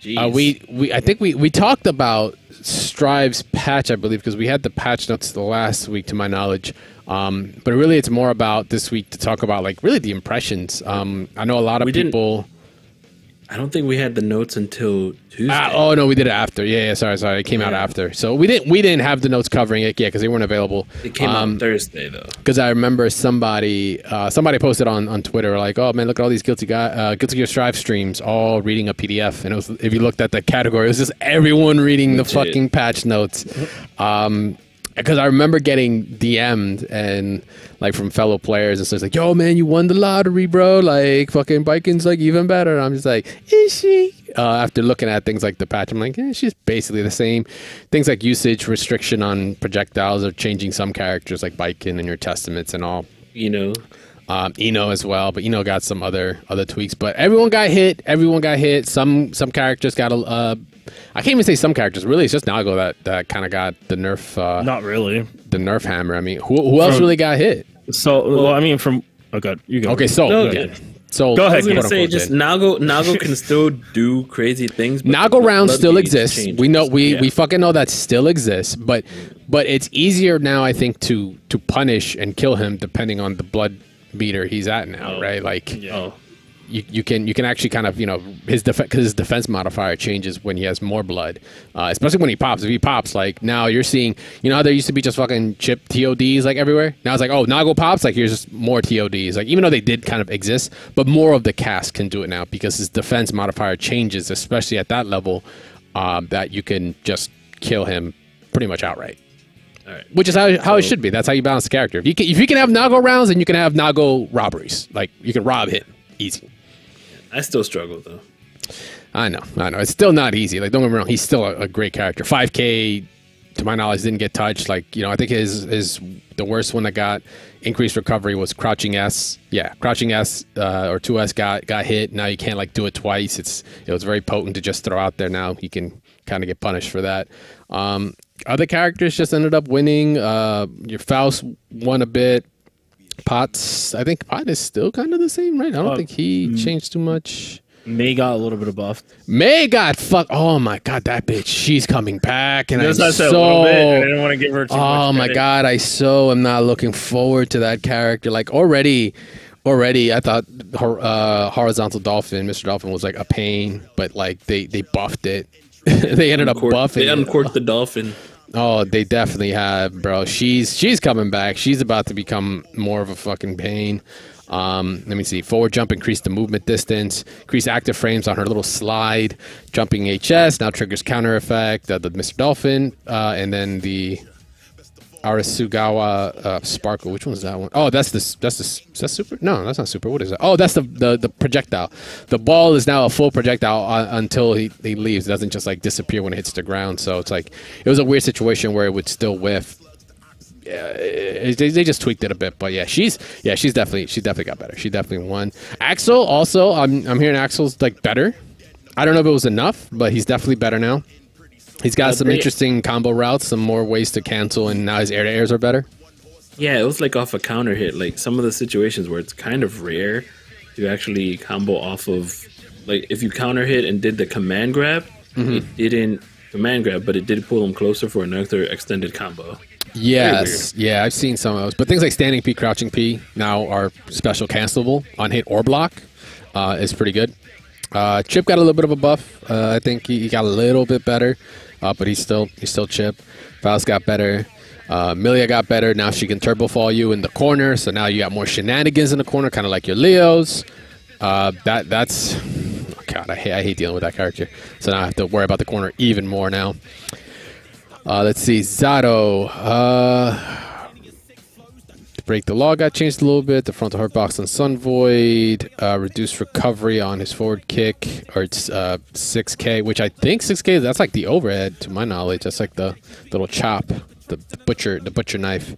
We I think we talked about Strive's patch, I believe, because we had the patch notes the last week, to my knowledge. But really, it's more about this week to talk about like really the impressions. I know a lot of people. I don't think we had the notes until Tuesday. Oh no, we did it after. Yeah, sorry, it came out after. So we didn't have the notes covering it, because they weren't available. It came out on Thursday though. Because I remember somebody posted on Twitter like, oh man, look at all these Guilty Gear Strive streams, all reading a PDF, and it was, if you looked at the category, it was just everyone reading the fucking patch notes. Because I remember getting DM'd and like from fellow players and so it's like, yo man, you won the lottery, bro, like fucking Biking's like even better. And I'm just like, is she? After looking at things like the patch, I'm like, she's basically the same. Things like usage restriction on projectiles are changing some characters like Biking and your Testaments and all. Eno as well, but Eno got some other tweaks. But everyone got hit. Some characters got I can't even say some characters. Really, it's just Nago that kind of got the nerf. Not really. The nerf hammer. I mean, who else really got hit? So, I mean, from... Oh, God. You go. Okay, so... No, yeah. So go ahead. I was going to say, just Nago can still do crazy things. But Nago rounds still exists. Changes. We know we fucking know that still exists, but it's easier now, I think, to punish and kill him depending on the blood meter he's at now, right? Like... Yeah. You can actually kind of, his defense modifier changes when he has more blood, especially when he pops. If he pops, like now you're seeing, how there used to be just fucking chip TODs like everywhere. Now it's like, oh, Nago pops, like here's just more TODs. Like even though they did kind of exist, but more of the cast can do it now because his defense modifier changes, especially at that level, that you can just kill him pretty much outright. All right. Which is how it should be. That's how you balance the character. If you can have Nago rounds, then you can have Nago robberies. Like you can rob him easy. I still struggle though. I know. It's still not easy. Like, don't get me wrong. He's still a great character. 5K, to my knowledge, didn't get touched. Like, I think the worst one that got increased recovery was Crouching S. Yeah, Crouching S or 2S got hit. Now you can't like do it twice. It was very potent to just throw out there. Now he can kind of get punished for that. Other characters just ended up winning. Your Faust won a bit. Potts, I think Pot is still kind of the same, right? I don't think he changed too much. May got a little bit of buff. May got fucked. Oh my god, that bitch! She's coming back, and I didn't want to give her too much Oh my god, I so am not looking forward to that character. Like already, I thought Horizontal Dolphin, Mr. Dolphin was like a pain, but like they buffed it. They ended up buffing. They uncorked the Dolphin. Oh, they definitely have, bro. She's coming back. She's about to become more of a fucking pain. Let me see. Forward jump increased the movement distance. Increased active frames on her little slide. Jumping HS now triggers counter effect. The Mr. Dolphin, and then the Arasugawa Sparkle. Which one is that one? Oh, is that super? No, that's not super. What is that? Oh, that's the projectile. The ball is now a full projectile until he leaves. It doesn't just like disappear when it hits the ground. So it's like it was a weird situation where it would still whiff. Yeah, they just tweaked it a bit, but she's definitely got better. She definitely won. Axel also, I'm hearing Axel's like better. I don't know if it was enough, but he's definitely better now. He's got some interesting combo routes, some more ways to cancel, and now his air-to-airs are better. Yeah, it was like off a counter hit. Like some of the situations where it's kind of rare to actually combo off of, like if you counter hit and did the command grab, it didn't command grab, but it did pull him closer for another extended combo. Yes, yeah, I've seen some of those. But things like standing P, crouching P now are special cancelable on hit or block. Is pretty good. Chip got a little bit of a buff. I think he got a little bit better. But he's still Chip. Faust got better. Milia got better. Now she can turbo fall you in the corner. So now you got more shenanigans in the corner, kind of like your Leos. That's oh god, I hate dealing with that character. So now I have to worry about the corner even more now. Let's see, Zato. Break the Law got changed a little bit. The frontal hurt box on Sun Void. Reduced recovery on his forward kick, or it's 6K, which I think 6K, that's like the overhead to my knowledge. That's like the little chop, the butcher knife.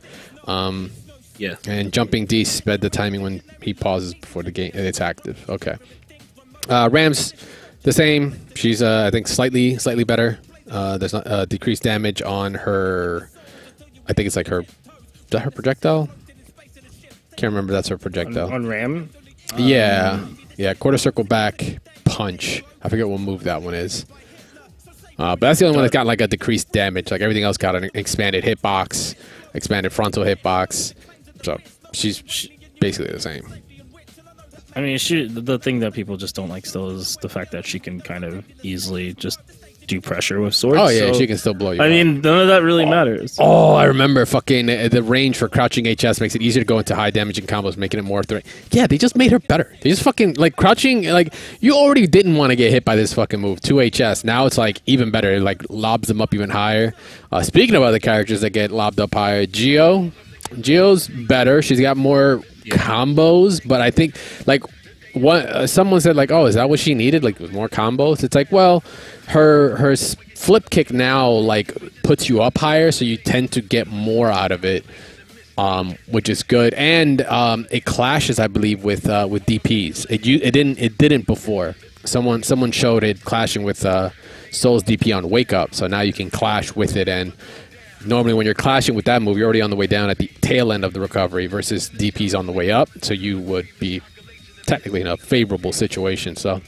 Yeah. And jumping D sped the timing when he pauses before the game. It's active. Okay. Rams, the same. She's I think slightly better. There's not decreased damage on her. I think it's like her. Is that her projectile? Can't remember. That's her projectile. On Ram? Yeah. Quarter circle back, punch. I forget what move that one is. But that's the only one that's got like a decreased damage. Like everything else got an expanded hitbox, expanded frontal hitbox. So she's basically the same. I mean, the thing that people just don't like still is the fact that she can kind of easily just do pressure with swords. Oh yeah, so, she can still blow you I up. mean, none of that really matters. Oh, I remember fucking the range for crouching HS makes it easier to go into high damaging combos, making it more threat. Yeah, they just made her better. They just fucking like crouching. Like you already didn't want to get hit by this fucking move. 2 HS. Now it's like even better. It like lobs them up even higher. Speaking of other characters that get lobbed up higher, Geo's better. She's got more combos, but I think like someone said like, oh, is that what she needed? Like with more combos? It's like, well, her flip kick now like puts you up higher, so you tend to get more out of it, which is good. And it clashes, I believe, with DPs. It didn't before. Someone showed it clashing with Soul's DP on Wake Up, so now you can clash with it. And normally when you're clashing with that move, you're already on the way down at the tail end of the recovery versus DP's on the way up, so you would be technically in a favorable situation. So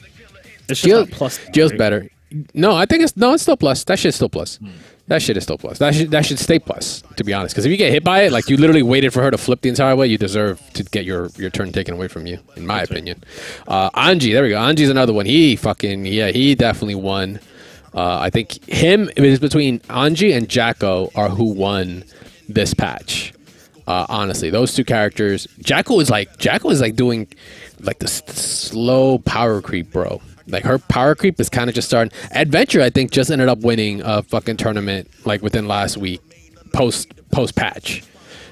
It's just not plus. Geo's right? better. No, I think it's still plus. That shit's still plus. That shit is still plus. That should stay plus, to be honest. Because if you get hit by it, like you literally waited for her to flip the entire way, you deserve to get your turn taken away from you, in my opinion. Anji, there we go. Anji's another one. He definitely won. I think it was between Anji and Jacko are who won this patch. Honestly, those two characters. Jacko is like doing like the slow power creep, bro. Like her power creep is kind of just starting. Adventure, I think, just ended up winning a fucking tournament like within last week, post patch.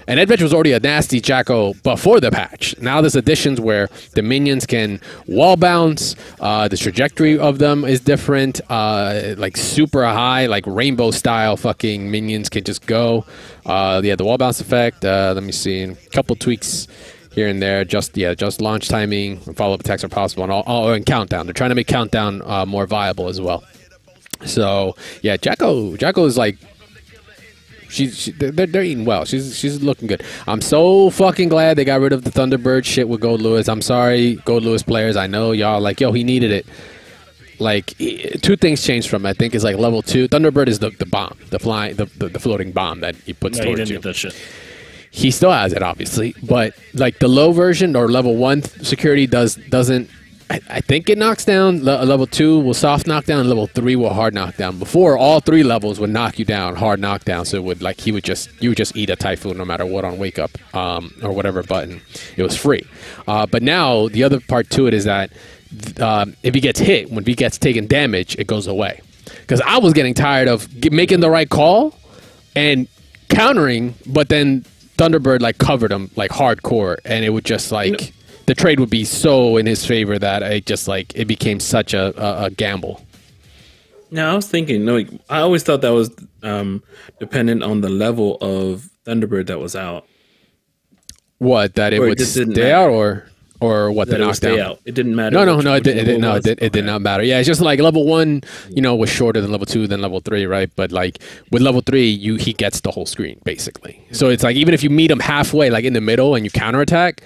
And Adventure was already a nasty Jacko before the patch. Now there's additions where the minions can wall bounce. The trajectory of them is different. Like super high, like rainbow style fucking minions can just go. The wall bounce effect. Let me see. A couple tweaks here and there. Just launch timing and follow-up attacks are possible, and countdown. They're trying to make countdown more viable as well. So yeah, Jacko is like they're eating well. She's looking good. I'm so fucking glad they got rid of the Thunderbird shit with Gold Lewis. I'm sorry, Gold Lewis players. I know y'all like, yo, he needed it. Like two things changed from it. I think is like level 2. Thunderbird is the bomb, the floating bomb that he puts No, he towards didn't you. get that shit. He still has it, obviously, but like the low version or level 1 security doesn't. I think it knocks down. Level 2 will soft knockdown. Level 3 will hard knockdown. Before, all 3 levels would knock you down, hard knockdown. So it would like you would just eat a typhoon no matter what on Wake Up or whatever button. It was free. But now the other part to it is that if he gets hit, when he gets taken damage, it goes away. Because I was getting tired of making the right call and countering, but then Thunderbird like covered him like hardcore, and it would just like the trade would be so in his favor that it became such a gamble. No, I was thinking. No, I always thought that was dependent on the level of Thunderbird that was out. What, that it Or it would just didn't stay matter. out or what, That the it would stay knockdown? out. It didn't matter. No, which it did level was. it did not matter. Yeah, it's just like level 1, was shorter than level 2, than level 3, right? But like with level 3, he gets the whole screen basically. So it's like even if you meet him halfway, like in the middle, and you counterattack,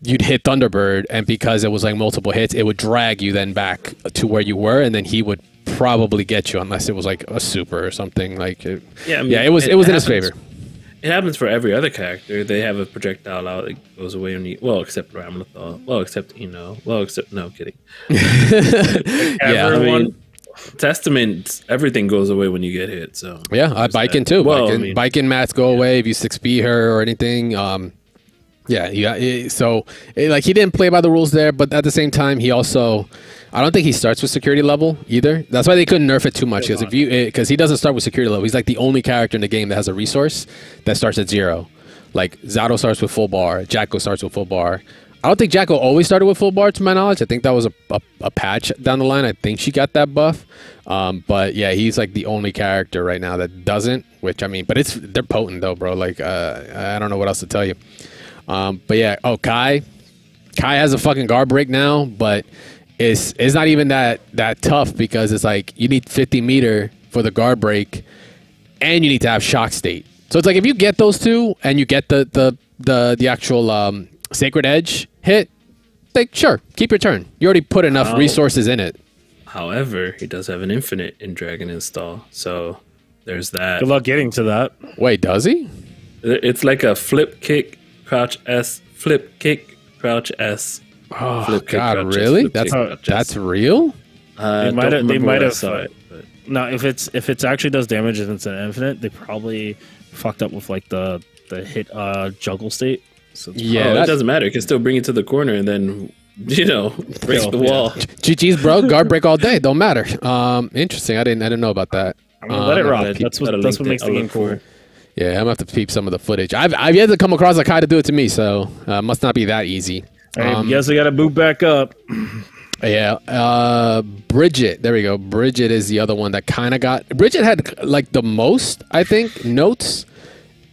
you'd hit Thunderbird, and because it was like multiple hits, it would drag you then back to where you were, and then he would probably get you unless it was like a super or something. Like it was in his favor. It happens for every other character. They have a projectile out that goes away when you... Well, except Ramlethal. Well, except... No, kidding. Everyone... Testament, everything goes away when you get hit, so... Yeah, Biken too. Well, Biken mats go away if you 6B her or anything. So like he didn't play by the rules there, but at the same time, he also... I don't think he starts with security level either. That's why they couldn't nerf it too much, because he doesn't start with security level. He's like the only character in the game that has a resource that starts at 0. Like Zato starts with full bar, Jacko starts with full bar. I don't think Jacko always started with full bar, to my knowledge. I think that was a patch down the line. I think she got that buff. But yeah, he's like the only character right now that doesn't. Which I mean, but they're potent though, bro. Like I don't know what else to tell you. But yeah, Kai has a fucking guard break now, but it's not even that tough, because it's like you need 50 meter for the guard break, and you need to have shock state. So it's like if you get those two and you get the actual Sacred Edge hit, like sure, keep your turn. You already put enough resources in it. However, he does have an infinite in Dragon Install, so there's that. Good luck getting to that. Wait, does he? It's like a flip kick, crouch S, flip kick, crouch S. Oh Flip kick, God, crouch S, really? flip kick, crouch S. That's real? They might don't have. They remember might where I have. saw it, but No, if it's actually does damage and it's an infinite, they probably fucked up with like the hit juggle state. So it's Yeah, it that's- doesn't matter. It can still bring it to the corner and then break the wall. GG's, bro. Guard break all day. Don't matter. Interesting. I didn't know about that. I mean, let it rock. I'll That's peep- what makes the I'll game look cool. for it. Yeah, I'm gonna have to peep some of the footage. I've yet to come across a Kai to do it to me, so must not be that easy. I guess I got to boot back up. Yeah, Bridget. There we go. Bridget is the other one that kind of got. Bridget had like the most, I think, notes,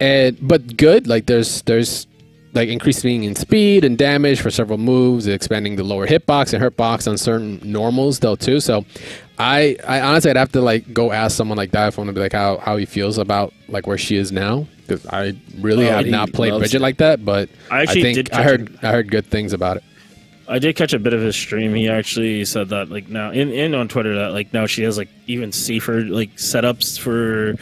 but good. Like there's like increasing in speed and damage for several moves, expanding the lower hitbox and hurtbox on certain normals though too. So, I honestly I'd have to like go ask someone like that if I want to be like how he feels about like where she is now, because I really have he not played loves Bridget it. like that. But I actually think did I catch heard good things about it. I did catch a bit of his stream. He actually said that like now in on Twitter that like now she has like even safer like setups for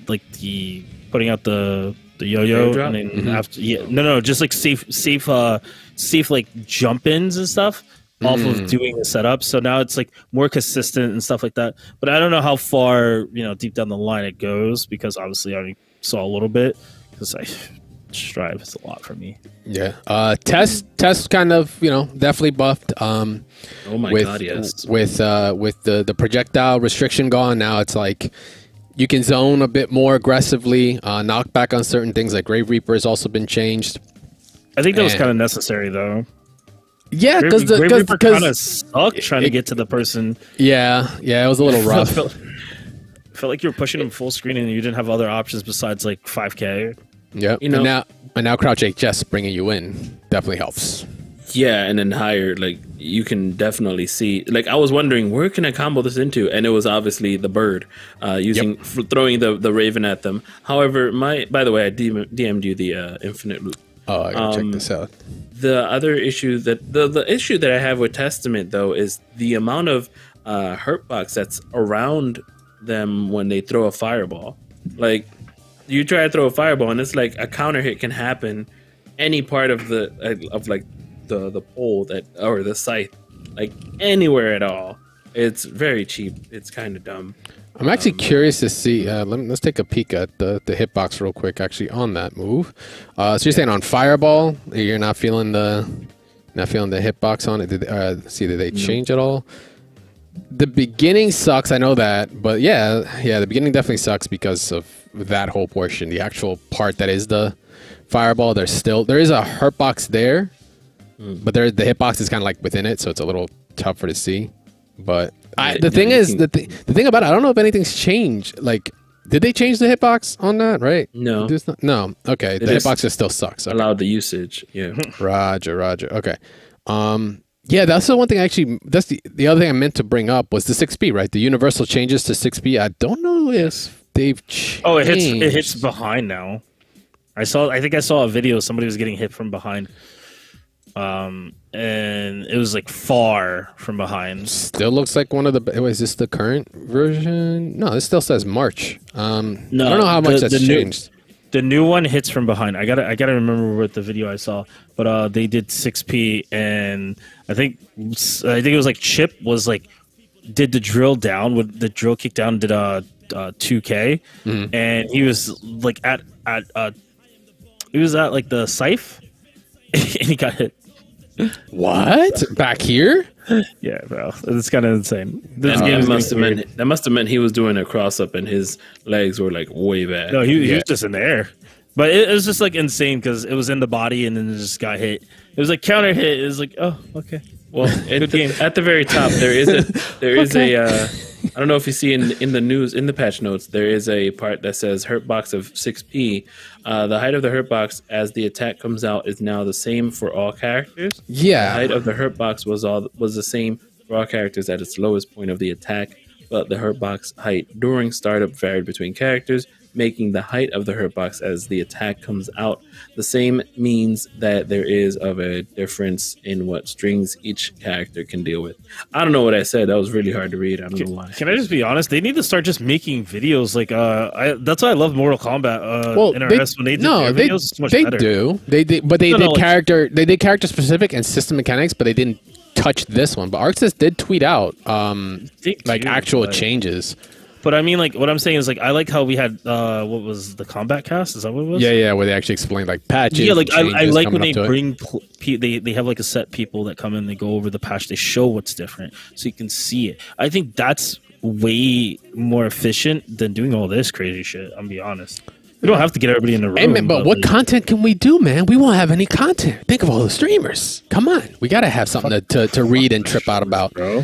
like the putting out the yo-yo Airdrop? and then after no just like safe like jump ins and stuff off of doing the setup. So now it's like more consistent and stuff like that. But I don't know how far deep down the line it goes, because obviously I already saw a little bit, because Strive is a lot for me. Yeah. Test kind of, definitely buffed. Oh my with, god, yes. With the projectile restriction gone, now it's like you can zone a bit more aggressively, knockback on certain things like Grave Reaper has also been changed. I think that was And- kind of necessary though. Yeah, Grave Reaper kind of because sucked trying to get to the person. yeah, it was a little rough. felt like you were pushing him full screen and you didn't have other options besides like 5K. Yep. You know- and now Crouch HS bringing you in definitely helps. Yeah, and then higher, like you can definitely see. Like I was wondering, where can I combo this into? And it was obviously the bird, throwing the raven at them. However, by the way, I DM'd you the infinite loop. Oh, I gotta check this out. The other issue that the issue that I have with Testament though is the amount of hurtbox that's around them when they throw a fireball. Like you try to throw a fireball and it's like a counter hit can happen any part of the pole or the scythe, like anywhere at all. It's very cheap. It's kind of dumb. I'm actually curious to see. Let's take a peek at the hitbox real quick. Actually, on that move. So you're saying on Fireball, you're not feeling the hitbox on it. Did they change at all? The beginning sucks. I know that, but yeah, the beginning definitely sucks because of that whole portion. The actual part that is the Fireball. There is a hurtbox there, but the hitbox is kind of like within it, so it's a little tougher to see. But the thing about it, I don't know if anything's changed. Like, did they change the hitbox on that? Right? No. No. Okay, the just hitbox just still sucks. Okay. Allowed the usage. Yeah. Roger. Okay. Yeah, that's the one thing. Actually, that's the other thing I meant to bring up was the 6P. Right, the universal changes to 6P. I don't know if they've changed. Oh, it hits behind now. I think I saw a video. Somebody was getting hit from behind. And it was like far from behind. Still looks like one of the. Is this the current version? No, it still says March. I don't know how much that's changed. The new one hits from behind. I gotta remember what the video I saw, but they did 6P, and I think it was like Chip was like did the drill down with the drill kick down, did 2K, and he was like at like the scythe, and he got hit. What? Back here? Yeah, bro, it's kind of insane. This That game must have meant he was doing a cross up and his legs were like way back. No, he was just in the air. But it was just like insane because it was in the body and then it just got hit. It was like counter hit. It was like, oh, okay. Well, at the very top, there is a I don't know if you see in the news, in the patch notes, there is a part that says hurtbox of 6P. The height of the hurtbox as the attack comes out is now the same for all characters. The Yeah. height of the hurtbox was the same for all characters at its lowest point of the attack, but the hurtbox height during startup varied between characters. making the height of the hurt box as the attack comes out. The same means that there is of a difference in what strings each character can deal with. I don't know what I said. That was really hard to read. I don't know why. Can I just be honest? They need to start just making videos. Like, that's why I love Mortal Kombat. NRS when they did their videos, it's much better. They did character specific and system mechanics, but they didn't touch this one. But ArcSys did tweet out actual changes. But I mean, like, what I'm saying is, like, I like how we had what was the combat cast? Is that what it was? Yeah, where they actually explained like patches. Yeah, like I like when they bring they have like a set people that come in, they go over the patch, they show what's different, so you can see it. I think that's way more efficient than doing all this crazy shit. I'm be honest. We don't have to get everybody in the room. Hey, man, but what content can we do, man? We won't have any content. Think of all the streamers. Come on, we gotta have something to read and trip out about, bro.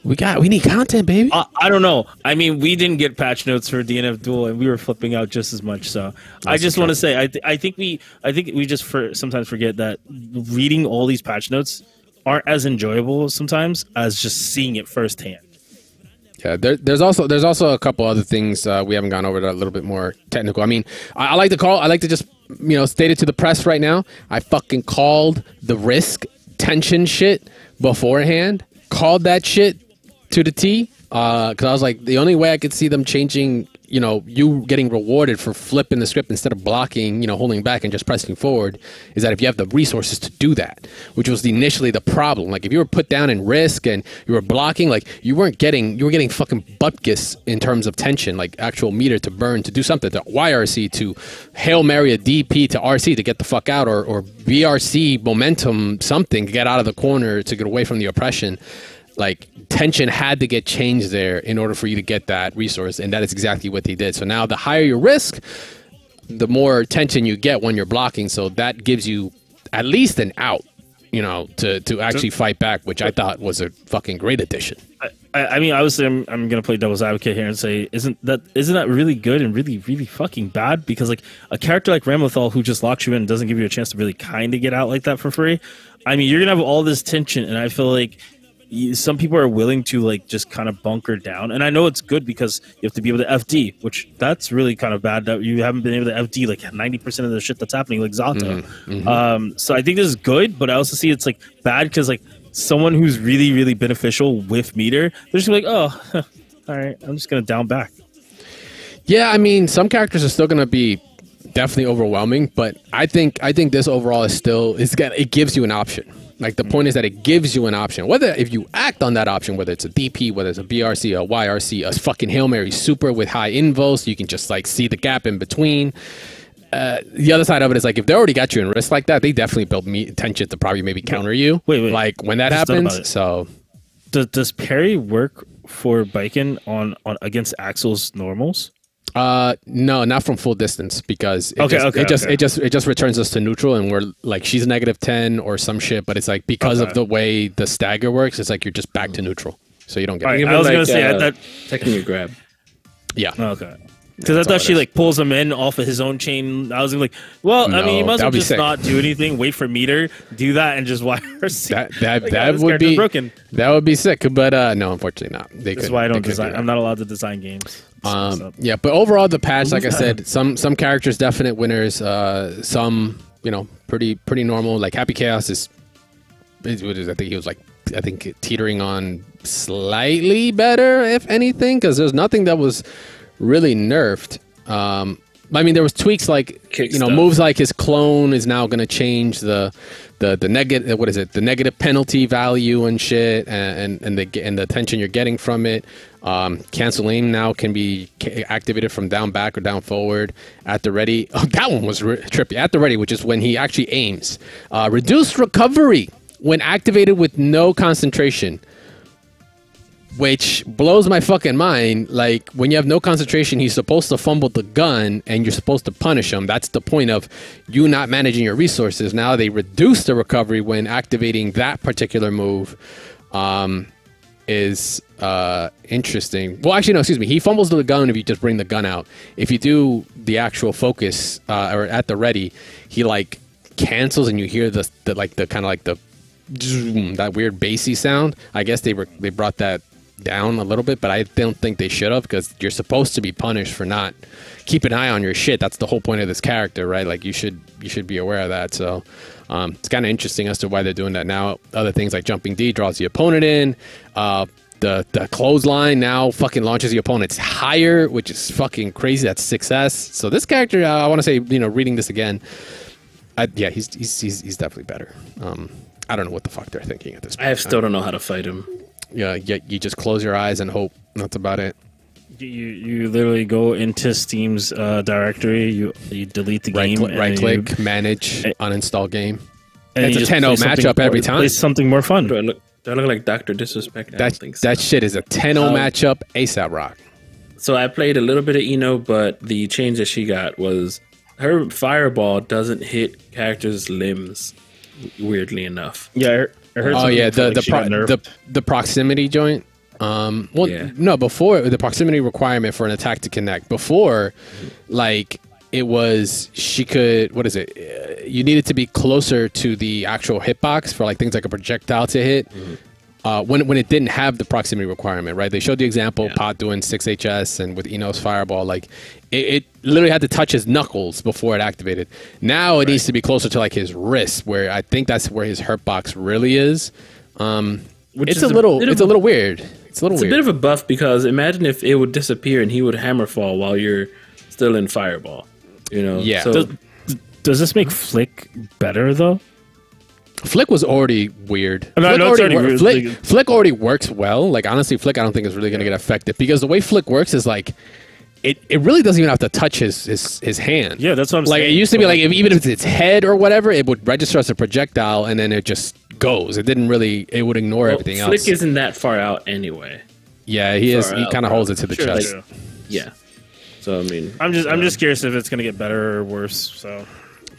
We need content, baby. I don't know. I mean, we didn't get patch notes for DNF Duel, and we were flipping out just as much. So I just want to say, I think we just sometimes forget that reading all these patch notes aren't as enjoyable sometimes as just seeing it firsthand. Yeah, there's also a couple other things we haven't gone over that are a little bit more technical. I mean, I like to just state it to the press right now. I fucking called the risk tension shit beforehand. Called that shit to the T, because I was like, the only way I could see them changing, you getting rewarded for flipping the script instead of blocking, holding back and just pressing forward, is that if you have the resources to do that, which was initially the problem. Like, if you were put down in risk and you were blocking, like, you were getting fucking butkus in terms of tension, like actual meter to burn, to do something, to YRC, to Hail Mary a DP to RC to get the fuck out, or BRC momentum something to get out of the corner to get away from the oppression. Like, tension had to get changed there in order for you to get that resource, and that is exactly what they did. So now the higher your risk, the more tension you get when you're blocking, so that gives you at least an out, to actually fight back, which I thought was a fucking great addition. I mean, obviously, I'm going to play devil's advocate here and say, isn't that really good and really, really fucking bad? Because, like, a character like Ramlethal who just locks you in and doesn't give you a chance to really kind of get out like that for free, I mean, you're going to have all this tension, and I feel like some people are willing to, like, just kind of bunker down. And I know it's good because you have to be able to FD, which that's really kind of bad that you haven't been able to FD like 90% of the shit that's happening, like Zato. Mm-hmm. So I think this is good, but I also see it's like bad because, like, someone who's really, really beneficial with meter, they're just like, oh, all right, I'm just going to down back. Yeah, I mean, some characters are still going to be definitely overwhelming, but I think this overall it gives you an option. Like, the point is that it gives you an option. Whether if you act on that option, whether it's a DP, whether it's a BRC, a YRC, a fucking Hail Mary super with high invo, so you can just, like, see the gap in between. The other side of it is, like, if they already got you in risk like that, they definitely built tension to probably maybe counter you. Wait. Like, when that happens, so... Does parry work for Baiken on against Axel's normals? No, not from full distance, because it just returns us to neutral, and we're like, she's -10 or some shit, but it's like, because of the way the stagger works, it's like you're just back to neutral, so you don't get. I was gonna say I thought taking your grab. Yeah. Okay. Because I thought she like pulls him in off of his own chain. I was like, well, no, I mean, you must just not do anything, wait for meter, do that, and just YRC. That would be broken. That would be sick, but no, unfortunately not. That's why I don't design. I'm not allowed to design games. Yeah, but overall, the patch, like I said, some characters definite winners. Some pretty normal. Like Happy Chaos is I think he was like teetering on slightly better, if anything, because there's nothing that was really nerfed. I mean, there was tweaks like moves like his clone is now going to change the negative, what is it, the negative penalty value and shit, and the attention you're getting from it. Cancel aim now can be activated from down back or down forward at the ready. Oh, that one was trippy. At the ready, which is when he actually aims. Reduced recovery when activated with no concentration, which blows my fucking mind. Like, when you have no concentration, he's supposed to fumble the gun and you're supposed to punish him. That's the point of you not managing your resources. Now they reduce the recovery when activating that particular move. Is interesting. Well, actually, no, excuse me. He fumbles the gun if you just bring the gun out. If you do the actual focus or at the ready, he like cancels and you hear the kind of like the that weird bassy sound. I guess they brought that down a little bit, but I don't think they should have, because you're supposed to be punished for not keep an eye on your shit. That's the whole point of this character, right? Like you should be aware of that. So it's kind of interesting as to why they're doing that now. Other things like jumping D draws the opponent in. The clothesline now fucking launches the opponent's higher, which is fucking crazy. That's 6S. So this character, I want to say, reading this again, yeah, he's definitely better. I don't know what the fuck they're thinking at this point. I still don't know how to fight him. Yeah, you just close your eyes and hope. That's about it. You literally go into Steam's directory, you delete the game, right click, manage, uninstall game. And it's a 10-0 matchup every time. Play something more fun. Do I look like Dr. Disrespect? I don't think so. That shit is a 10-0 matchup ASAP Rock. So I played a little bit of Eno, but the change that she got was her fireball doesn't hit characters' limbs, weirdly enough. Yeah, I heard the proximity joint. No, before the proximity requirement for an attack to connect. Before, like it was, she could. What is it? You needed to be closer to the actual hitbox for like things like a projectile to hit. When it didn't have the proximity requirement, right? They showed the example, Pot doing 6HS and with Eno's fireball, like it literally had to touch his knuckles before it activated. Now it needs to be closer to like his wrist, where I think that's where his hurt box really is. It's a little weird. It's a bit of a buff, because imagine if it would disappear and he would hammerfall while you're still in fireball. Yeah. So, does this make Flick better though? Flick was already weird. Flick already works well. Like honestly, Flick I don't think is really going to get affected, because the way Flick works is like it really doesn't even have to touch his hand. Yeah, that's what I'm saying. Like it used to be like even if it's its head or whatever, it would register as a projectile and then it just goes. It would ignore everything else. Flick isn't that far out anyway. Yeah, he is. He kind of holds it to the chest. Yeah. So I mean, I'm just curious if it's going to get better or worse. So.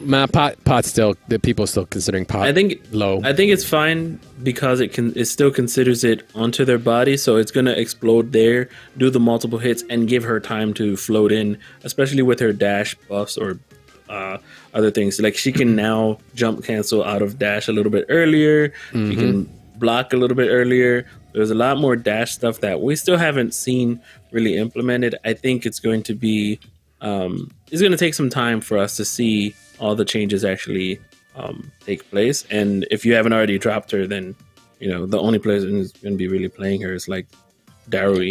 Man, pot still, the people still considering pot. I think low. I think it's fine because it still considers it onto their body, so it's gonna explode there, do the multiple hits, and give her time to float in, especially with her dash buffs or other things. Like she can now jump cancel out of dash a little bit earlier. She can block a little bit earlier. There's a lot more dash stuff that we still haven't seen really implemented. I think it's going to be it's going to take some time for us to see all the changes actually take place. And if you haven't already dropped her, then the only person who's going to be really playing her is like Daru.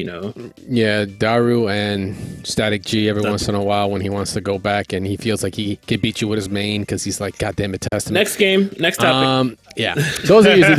Yeah, Daru and Static G every once in a while when he wants to go back and he feels like he can beat you with his main because he's like, God damn it, Testament. Next game, next topic. Yeah, those are usually